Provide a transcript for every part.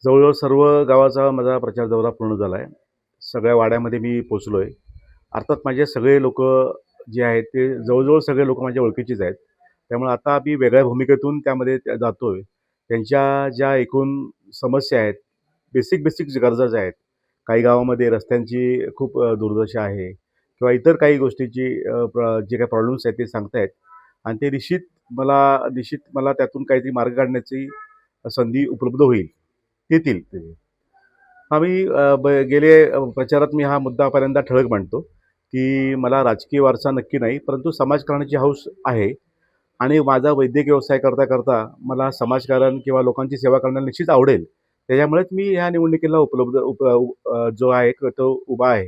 जवळजवळ सर्व गावाचा माझा प्रचार दौरा पूर्ण झाला आहे. सगळ्या वाड्यामध्ये मी पोचलो आहे. अर्थात माझे सगळे लोकं जे आहेत ते जवळजवळ सगळे लोकं माझ्या ओळखीचेच आहेत. त्यामुळे आता मी वेगळ्या भूमिकेतून त्यामध्ये जातोय. त्यांच्या ज्या एकूण समस्या आहेत, बेसिक गरजा ज्या आहेत. काही गावामध्ये रस्त्यांची खूप दुर्दशा आहे किंवा इतर काही गोष्टीची जे काही प्रॉब्लेम्स आहेत ते सांगतायत आणि ते निश्चित मला त्यातून काहीतरी मार्ग काढण्याची संधी उपलब्ध होईल. येतील ते. आम्ही प्रचारात मी हा मुद्दा पहिल्यांदा ठळक मांडतो, की मला राजकीय वारसा नक्की नाही, परंतु समाजकारणाची हौस आहे आणि माझा वैद्यकीय व्यवसाय करता मला समाजकारण किंवा लोकांची सेवा करण्याला निश्चित आवडेल. त्याच्यामुळेच मी ह्या निवडणुकीला जो आहे तो उभा आहे.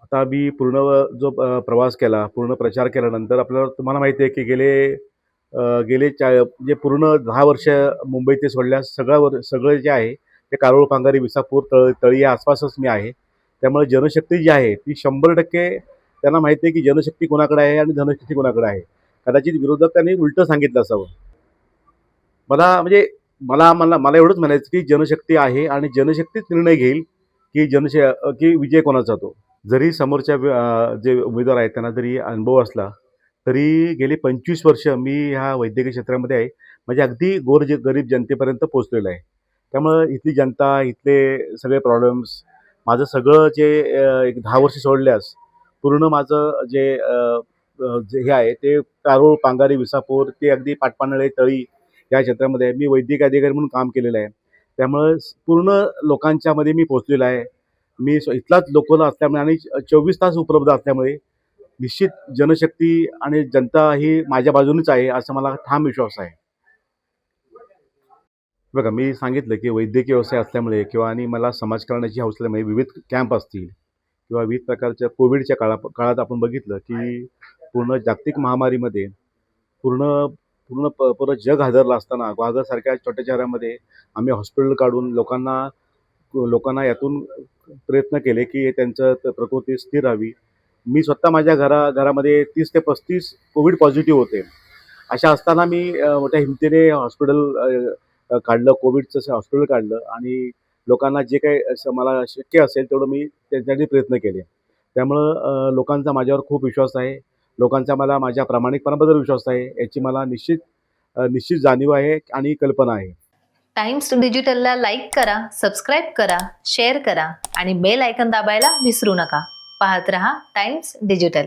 आता मी प्रवास केला, पूर्ण प्रचार केल्यानंतर तुम्हाला माहिती आहे, की गेले म्हणजे पूर्ण 10 वर्ष मुंबई ते सोडल्यास सगळं जे आहे ते कारोळ, पांगारी, विसापूर, तळी या आसपासच मी आहे. त्यामुळे जनशक्ती जी आहे ती 100% त्यांना माहिती आहे, की जनशक्ती कोणाकडे आहे आणि धनशक्ती कोणाकडे आहे. कदाचित विरोधकांनी उलटं सांगितलं असावं. मला म्हणजे मला मला मला एवढंच म्हणायचं, की जनशक्ती आहे आणि जनशक्तीच निर्णय घेईल, की विजय कोणाचा तो. जरी समोरच्या जे उमेदवार आहेत त्यांना जरी अनुभव असला, तरी गेली 25 वर्ष मी ह्या वैद्यकीय क्षेत्रामध्ये आहे. म्हणजे अगदी गरीब जनतेपर्यंत पोहोचलेलो आहे. त्यामुळं इथली जनता, इथले सगळे प्रॉब्लेम्स, माझं सगळं एक 10 वर्ष सोडल्यास पूर्ण माझं जे हे आहे ते कारोळ, पांगारी, विसापूर ते अगदी पाटपानळे, तळी या क्षेत्रामध्ये आहे. मी वैद्यकीय अधिकारी म्हणून काम केलेलं आहे. त्यामुळं पूर्ण लोकांच्यामध्ये मी पोहोचलेलो आहे. इथलाच लोकल असल्यामुळे आणि 24 तास उपलब्ध असल्यामुळे निश्चित जनशक्ती आणि जनता ही माझ्या बाजूनेच आहे, असा मला ठाम विश्वास आहे. बघा, मी सांगितलं की वैद्यकीय व्यवसाय असल्यामुळे किंवा आणि मला समाजकारणाची हौस असल्यामुळे विविध कॅम्प असतील किंवा विविध प्रकारच्या कोविडच्या काळात आपण बघितलं की पूर्ण जागतिक महामारीमध्ये पूर्ण पूर्ण जग हादरलं असताना ग्वादरसारख्या छोट्या शहरामध्ये आम्ही हॉस्पिटल काढून लोकांना यातून प्रयत्न केले की त्यांचं प्रकृती स्थिर राहावी. मी स्वतः माझ्या घरामध्ये 30 ते 35 कोविड पॉझिटिव्ह होते. अशा असताना मी मोठ्या हिमतीने हॉस्पिटल काढलं, कोविडचं हॉस्पिटल काढलं आणि लोकांना जे काही असं मला शक्य असेल तेवढं मी त्यांच्यासाठी प्रयत्न केले. त्यामुळं लोकांचा माझ्यावर खूप विश्वास आहे. लोकांचा माझ्या प्रामाणिकपणाबद्दल विश्वास आहे. याची मला निश्चित जाणीव आहे आणि कल्पना आहे. टाइम्स डिजिटलला लाईक करा, सबस्क्राईब करा, शेअर करा आणि बेल आयकॉन दाबायला विसरू नका. पाहत रहा टाइम्स डिजिटल.